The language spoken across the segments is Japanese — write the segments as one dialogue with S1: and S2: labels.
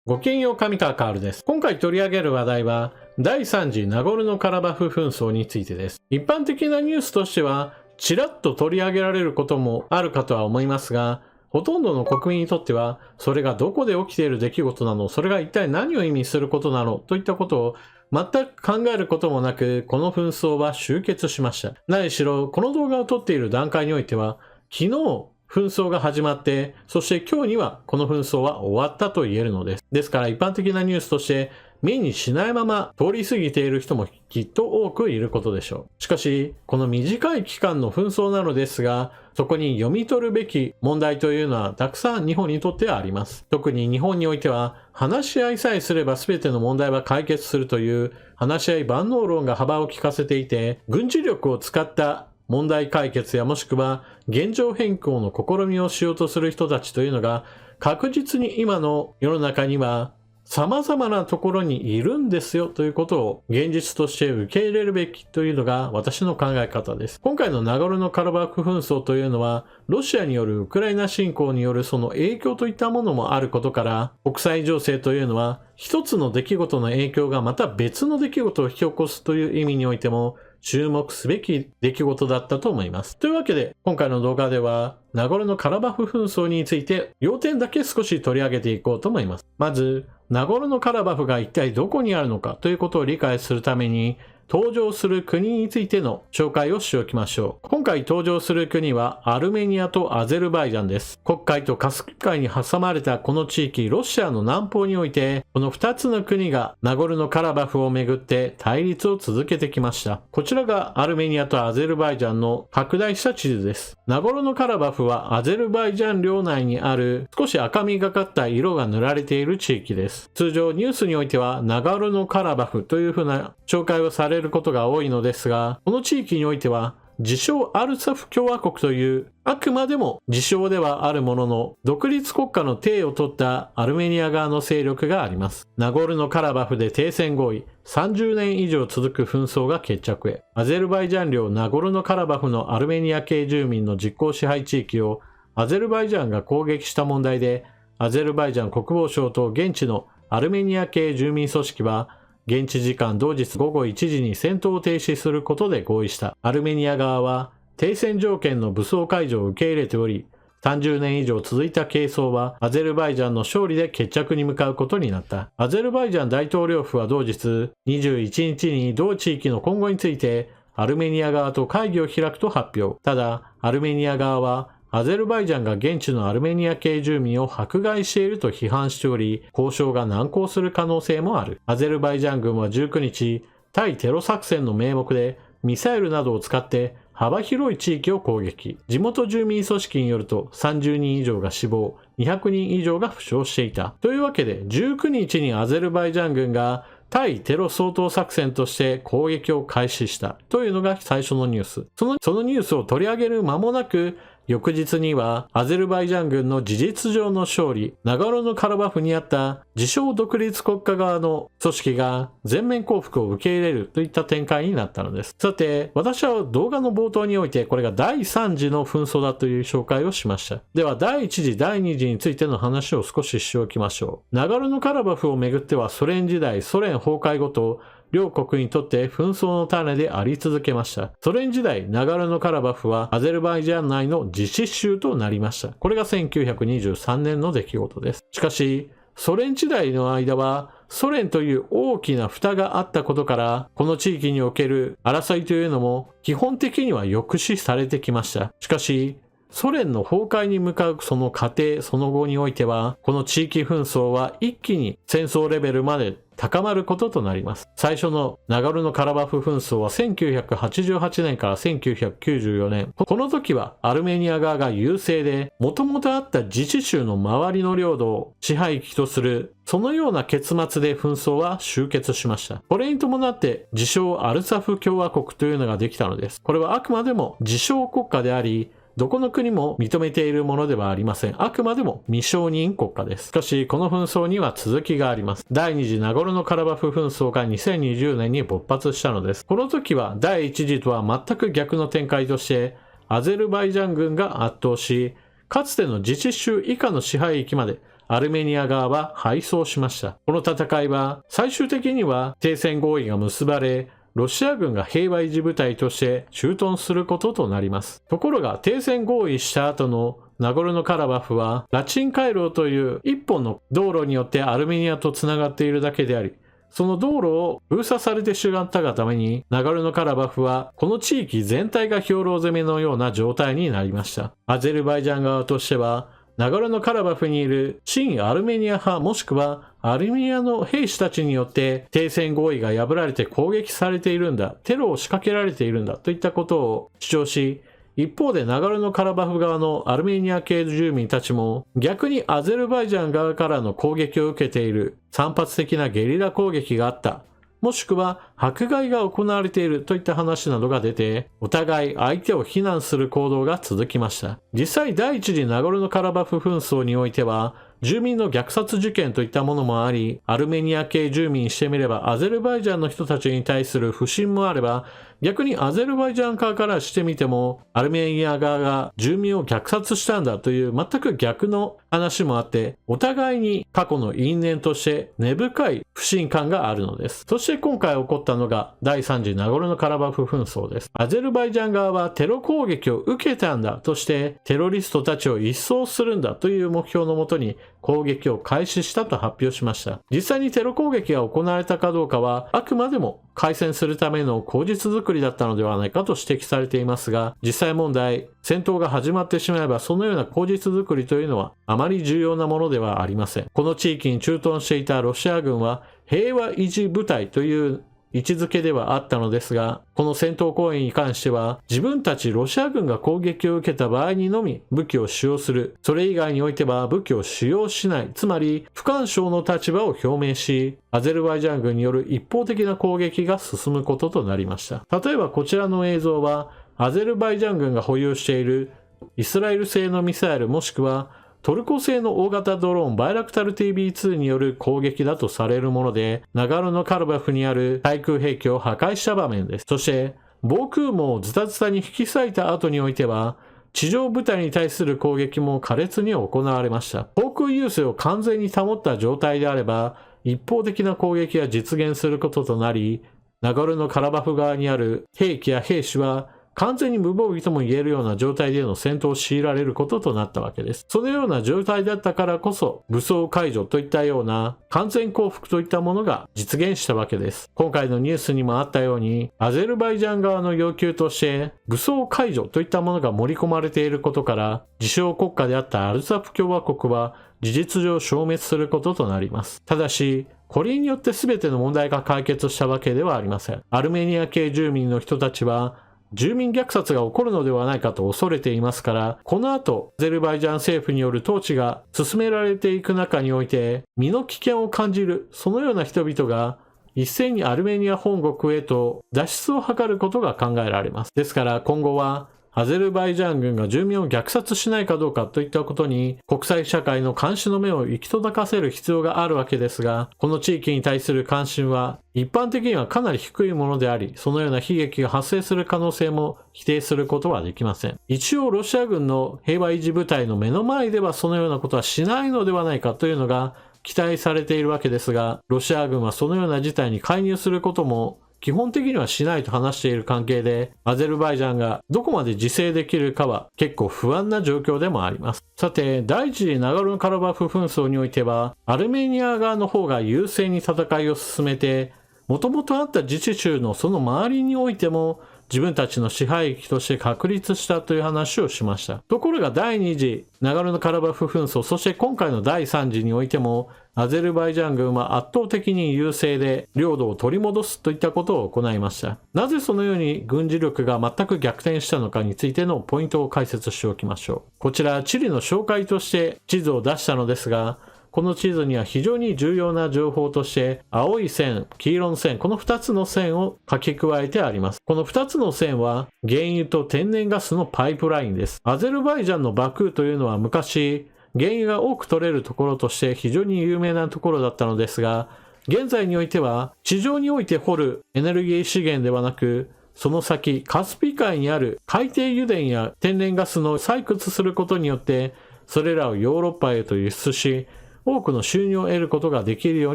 S1: ごきげんよう、上川カールです。今回取り上げる話題は、第3次ナゴルノカラバフ紛争についてです。一般的なニュースとしては、ちらっと取り上げられることもあるかとは思いますが、ほとんどの国民にとっては、それがどこで起きている出来事なの、それが一体何を意味することなの、といったことを全く考えることもなく、この紛争は終結しました。何しろ、この動画を撮っている段階においては、昨日、紛争が始まって、そして今日にはこの紛争は終わったと言えるのです。ですから一般的なニュースとして目にしないまま通り過ぎている人もきっと多くいることでしょう。しかし、この短い期間の紛争なのですが、そこに読み取るべき問題というのはたくさん日本にとってはあります。特に日本においては、話し合いさえすれば全ての問題は解決するという話し合い万能論が幅を利かせていて、軍事力を使った問題解決やもしくは現状変更の試みをしようとする人たちというのが確実に今の世の中には様々なところにいるんですよということを現実として受け入れるべきというのが私の考え方です。今回のナゴルノカラバフ紛争というのはロシアによるウクライナ侵攻によるその影響といったものもあることから国際情勢というのは一つの出来事の影響がまた別の出来事を引き起こすという意味においても注目すべき出来事だったと思います。というわけで、今回の動画では、ナゴルノカラバフ紛争について、要点だけ少し取り上げていこうと思います。まず、ナゴルノカラバフが一体どこにあるのかということを理解するために、登場する国についての紹介をしておきましょう。今回登場する国はアルメニアとアゼルバイジャンです。黒海とカスピ海に挟まれたこの地域、ロシアの南方において、この2つの国がナゴルノカラバフをめぐって対立を続けてきました。こちらがアルメニアとアゼルバイジャンの拡大した地図です。ナゴルノカラバフはアゼルバイジャン領内にある少し赤みがかった色が塗られている地域です。通常ニュースにおいてはナゴルノカラバフというふうな紹介をされることが多いのですが、この地域においては自称アルツァフ共和国というあくまでも自称ではあるものの独立国家の体を取ったアルメニア側の勢力があります。ナゴルノカラバフで停戦合意、30年以上続く紛争が決着へ。アゼルバイジャン領ナゴルノカラバフのアルメニア系住民の実効支配地域をアゼルバイジャンが攻撃した問題で、アゼルバイジャン国防省と現地のアルメニア系住民組織は現地時間同日午後1時に戦闘を停止することで合意した。アルメニア側は停戦条件の武装解除を受け入れており、30年以上続いた係争はアゼルバイジャンの勝利で決着に向かうことになった。アゼルバイジャン大統領府は同日21日に同地域の今後についてアルメニア側と会議を開くと発表。ただ、アルメニア側はアゼルバイジャンが現地のアルメニア系住民を迫害していると批判しており、交渉が難航する可能性もある。アゼルバイジャン軍は19日、対テロ作戦の名目でミサイルなどを使って幅広い地域を攻撃。地元住民組織によると30人以上が死亡、200人以上が負傷していた。というわけで19日にアゼルバイジャン軍が対テロ掃討作戦として攻撃を開始したというのが最初のニュース。そのニュースを取り上げる間もなく、翌日にはアゼルバイジャン軍の事実上の勝利、ナゴルノカラバフにあった自称独立国家側の組織が全面降伏を受け入れるといった展開になったのです。さて、私は動画の冒頭においてこれが第3次の紛争だという紹介をしました。では第1次、第2次についての話を少ししておきましょう。ナゴルノカラバフをめぐってはソ連時代、ソ連崩壊後と両国にとって紛争の種であり続けました。ソ連時代、ナゴルノカラバフはアゼルバイジャン内の自治州となりました。これが1923年の出来事です。しかし、ソ連時代の間はソ連という大きな蓋があったことから、この地域における争いというのも基本的には抑止されてきました。しかし、ソ連の崩壊に向かうその過程、その後においては、この地域紛争は一気に戦争レベルまで高まることとなります。最初のナゴルノカラバフ紛争は1988年から1994年。この時はアルメニア側が優勢で、もともとあった自治州の周りの領土を支配域とする、そのような結末で紛争は終結しました。これに伴って自称アルツァフ共和国というのができたのです。これはあくまでも自称国家であり、どこの国も認めているものではありません。あくまでも未承認国家です。しかし、この紛争には続きがあります。第2次ナゴルノカラバフ紛争が2020年に勃発したのです。この時は第1次とは全く逆の展開として、アゼルバイジャン軍が圧倒し、かつての自治州以下の支配域までアルメニア側は敗走しました。この戦いは最終的には停戦合意が結ばれ、ロシア軍が平和維持部隊として駐屯することとなります。ところが停戦合意した後のナゴルノカラバフはラチン回廊という一本の道路によってアルメニアとつながっているだけであり、その道路を封鎖されてしまったがために、ナゴルノカラバフはこの地域全体が兵糧攻めのような状態になりました。アゼルバイジャン側としては、ナゴルノカラバフにいる親アルメニア派もしくはアルメニアの兵士たちによって停戦合意が破られて攻撃されているんだ、テロを仕掛けられているんだといったことを主張し、一方でナゴルノカラバフ側のアルメニア系住民たちも逆にアゼルバイジャン側からの攻撃を受けている、散発的なゲリラ攻撃があった、もしくは迫害が行われているといった話などが出て、お互い相手を非難する行動が続きました。実際第一次ナゴルノカラバフ紛争においては、住民の虐殺事件といったものもあり、アルメニア系住民にしてみればアゼルバイジャンの人たちに対する不信もあれば、逆にアゼルバイジャン側からしてみても、アルメニア側が住民を虐殺したんだという全く逆の話もあって、お互いに過去の因縁として根深い不信感があるのです。そして今回起こったのが第3次ナゴルノカラバフ紛争です。アゼルバイジャン側はテロ攻撃を受けたんだとして、テロリストたちを一掃するんだという目標のもとに攻撃を開始したと発表しました。実際にテロ攻撃が行われたかどうかは、あくまでも開戦するための口実作りだったのではないかと指摘されていますが、実際問題、戦闘が始まってしまえばそのような口実作りというのはあまり重要なものではありません。この地域に駐屯していたロシア軍は平和維持部隊という位置づけではあったのですが、この戦闘行為に関しては自分たちロシア軍が攻撃を受けた場合にのみ武器を使用する、それ以外においては武器を使用しない、つまり不干渉の立場を表明し、アゼルバイジャン軍による一方的な攻撃が進むこととなりました。例えばこちらの映像はアゼルバイジャン軍が保有しているイスラエル製のミサイルもしくはトルコ製の大型ドローンバイラクタル TB2 による攻撃だとされるもので、ナゴルノカラバフにある対空兵器を破壊した場面です。そして防空網をズタズタに引き裂いた後においては、地上部隊に対する攻撃も苛烈に行われました。航空優勢を完全に保った状態であれば、一方的な攻撃が実現することとなり、ナゴルノカラバフ側にある兵器や兵士は完全に無防備とも言えるような状態での戦闘を強いられることとなったわけです。そのような状態だったからこそ、武装解除といったような完全降伏といったものが実現したわけです。今回のニュースにもあったように、アゼルバイジャン側の要求として武装解除といったものが盛り込まれていることから、自称国家であったアルザフ共和国は事実上消滅することとなります。ただし、これによって全ての問題が解決したわけではありません。アルメニア系住民の人たちは、住民虐殺が起こるのではないかと恐れていますから、この後、アゼルバイジャン政府による統治が進められていく中において、身の危険を感じる、そのような人々が、一斉にアルメニア本国へと脱出を図ることが考えられます。ですから今後は、アゼルバイジャン軍が住民を虐殺しないかどうかといったことに国際社会の監視の目を行き届かせる必要があるわけですが、この地域に対する関心は一般的にはかなり低いものであり、そのような悲劇が発生する可能性も否定することはできません。一応ロシア軍の平和維持部隊の目の前ではそのようなことはしないのではないかというのが期待されているわけですが、ロシア軍はそのような事態に介入することも基本的にはしないと話している関係で、アゼルバイジャンがどこまで自制できるかは結構不安な状況でもあります。さて、第一次ナゴルノカラバフ紛争においては、アルメニア側の方が優勢に戦いを進めて、もともとあった自治州のその周りにおいても、自分たちの支配域として確立したという話をしました。ところが第2次ナゴルノカラバフ紛争、そして今回の第3次においても、アゼルバイジャン軍は圧倒的に優勢で領土を取り戻すといったことを行いました。なぜそのように軍事力が全く逆転したのかについてのポイントを解説しておきましょう。こちら地理の紹介として地図を出したのですが、この地図には非常に重要な情報として青い線、黄色の線、この2つの線を書き加えてあります。この2つの線は原油と天然ガスのパイプラインです。アゼルバイジャンのバクーというのは昔原油が多く取れるところとして非常に有名なところだったのですが、現在においては地上において掘るエネルギー資源ではなく、その先カスピ海にある海底油田や天然ガスの採掘することによってそれらをヨーロッパへと輸出し、多くの収入を得ることができるよう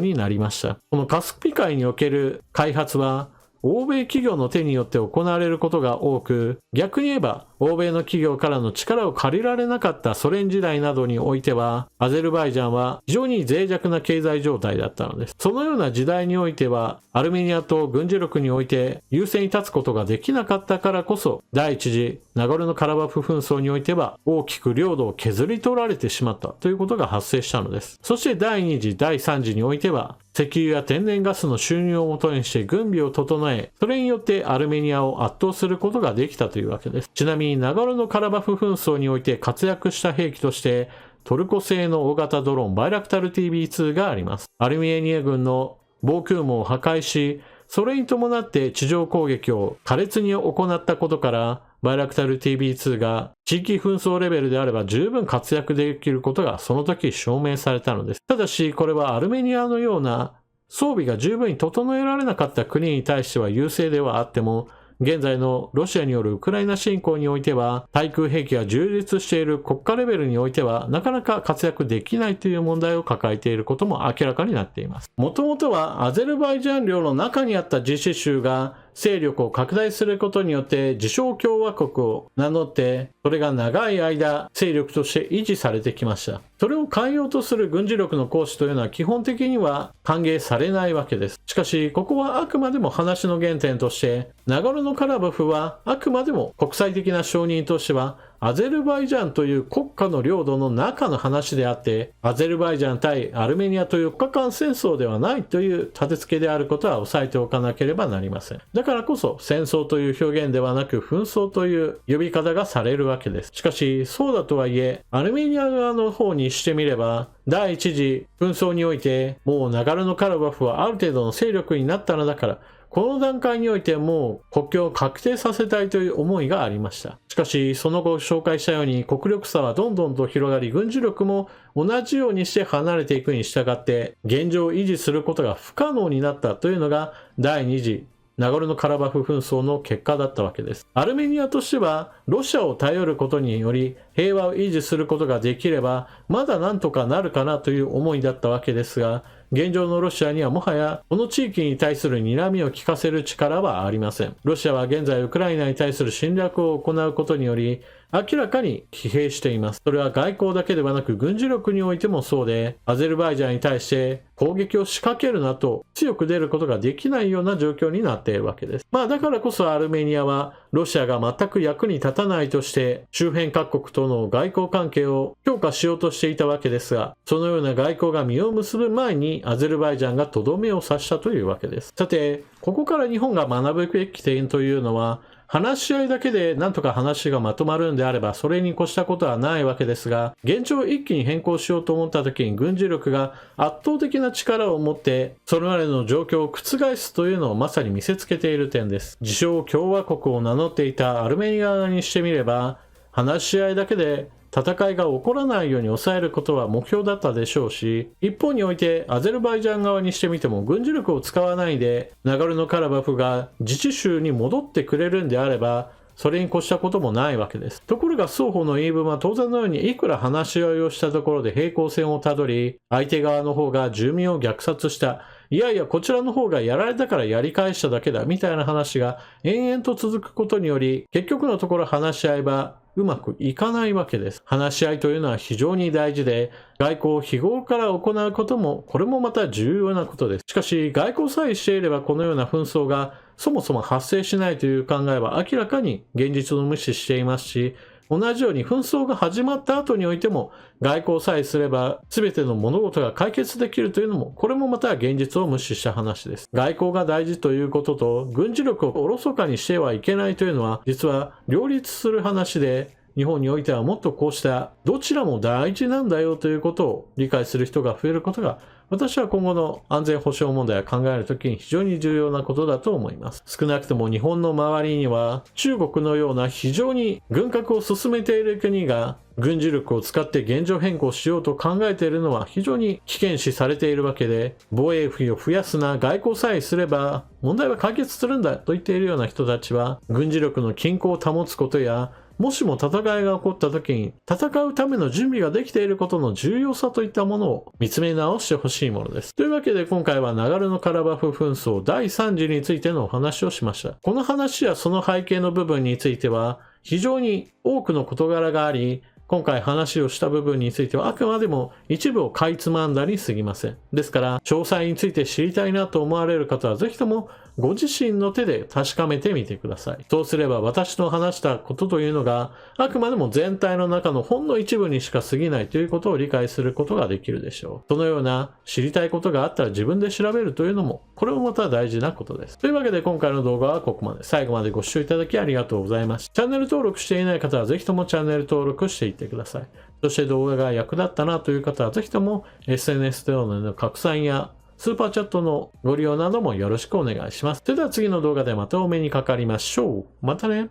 S1: になりました。このカスピ海における開発は欧米企業の手によって行われることが多く、逆に言えば欧米の企業からの力を借りられなかったソ連時代などにおいては、アゼルバイジャンは非常に脆弱な経済状態だったのです。そのような時代においては、アルメニアと軍事力において優勢に立つことができなかったからこそ、第一次ナゴルノカラバフ紛争においては大きく領土を削り取られてしまったということが発生したのです。そして第二次、第三次においては、石油や天然ガスの収入をもとにして軍備を整え、それによってアルメニアを圧倒することができたというわけです。ちなみにナゴルノカラバフ紛争において活躍した兵器として、トルコ製の大型ドローンバイラクタル TB2 があります。アルメニア軍の防空網を破壊し、それに伴って地上攻撃を苛烈に行ったことから、バイラクタル TB2 が地域紛争レベルであれば十分活躍できることがその時証明されたのです。ただし、これはアルメニアのような装備が十分に整えられなかった国に対しては優勢ではあっても、現在のロシアによるウクライナ侵攻においては、対空兵器が充実している国家レベルにおいては、なかなか活躍できないという問題を抱えていることも明らかになっています。もともとはアゼルバイジャン領の中にあった自治州が勢力を拡大することによって自称共和国を名乗って、それが長い間勢力として維持されてきました。それを変えようとする軍事力の行使というのは基本的には歓迎されないわけです。しかし、ここはあくまでも話の原点として、ナゴルノカラバフはあくまでも国際的な承認としては、アゼルバイジャンという国家の領土の中の話であって、アゼルバイジャン対アルメニアという国家間戦争ではないという立て付けであることは押さえておかなければなりません。だからこそ戦争という表現ではなく紛争という呼び方がされるわけです。しかし、そうだとはいえ、アルメニア側の方にしてみれば、第一次紛争において、もうナゴルノカラバフはある程度の勢力になったのだから、この段階においてもう国境を確定させたいという思いがありました。しかし、その後紹介したように国力差はどんどんと広がり、軍事力も同じようにして離れていくに従って、現状を維持することが不可能になったというのが第二次ナゴルノカラバフ紛争の結果だったわけです。アルメニアとしてはロシアを頼ることにより平和を維持することができればまだなんとかなるかなという思いだったわけですが、現状のロシアにはもはやこの地域に対する睨みを利かせる力はありません。ロシアは現在ウクライナに対する侵略を行うことにより明らかに疲弊しています。それは外交だけではなく軍事力においてもそうで、アゼルバイジャンに対して攻撃を仕掛けるなと強く出ることができないような状況になっているわけです。だからこそアルメニアはロシアが全く役に立たないとして周辺各国との外交関係を強化しようとしていたわけですが、そのような外交が実を結ぶ前にアゼルバイジャンがとどめを刺したというわけです。さて、ここから日本が学ぶべき点というのは、話し合いだけでなんとか話がまとまるんであればそれに越したことはないわけですが、現状を一気に変更しようと思った時に軍事力が圧倒的な力を持ってそれまでの状況を覆すというのをまさに見せつけている点です。自称共和国を名乗っていたアルメニア側にしてみれば、話し合いだけで戦いが起こらないように抑えることは目標だったでしょうし、一方においてアゼルバイジャン側にしてみても軍事力を使わないでナゴルノカラバフが自治州に戻ってくれるんであればそれに越したこともないわけです。ところが双方の言い分は当然のようにいくら話し合いをしたところで平行線をたどり、相手側の方が住民を虐殺した、いやいやこちらの方がやられたからやり返しただけだみたいな話が延々と続くことにより、結局のところ話し合いはうまくいかないわけです。話し合いというのは非常に大事で、外交を日頃から行うこともこれもまた重要なことです。しかし外交さえしていればこのような紛争がそもそも発生しないという考えは明らかに現実を無視していますし、同じように紛争が始まった後においても外交さえすれば全ての物事が解決できるというのもこれもまた現実を無視した話です。外交が大事ということと軍事力をおろそかにしてはいけないというのは実は両立する話で、日本においてはもっとこうしたどちらも大事なんだよということを理解する人が増えることが、私は今後の安全保障問題を考えるときに非常に重要なことだと思います。少なくとも日本の周りには中国のような非常に軍拡を進めている国が軍事力を使って現状変更しようと考えているのは非常に危険視されているわけで、防衛費を増やすな、外交さえすれば問題は解決するんだと言っているような人たちは軍事力の均衡を保つことやもしも戦いが起こった時に戦うための準備ができていることの重要さといったものを見つめ直してほしいものです。というわけで今回はナガルノカラバフ紛争第3次についてのお話をしました。この話やその背景の部分については非常に多くの事柄があり、今回話をした部分についてはあくまでも一部をかいつまんだに過ぎません。ですから、詳細について知りたいなと思われる方はぜひともご自身の手で確かめてみてください。そうすれば私の話したことというのがあくまでも全体の中のほんの一部にしか過ぎないということを理解することができるでしょう。そのような知りたいことがあったら自分で調べるというのも、これもまた大事なことです。というわけで今回の動画はここまで。最後までご視聴いただきありがとうございます。チャンネル登録していない方はぜひともチャンネル登録していってください。そして動画が役立ったなという方はぜひとも SNS での拡散やスーパーチャットのご利用などもよろしくお願いします。それでは次の動画でまたお目にかかりましょう。またね。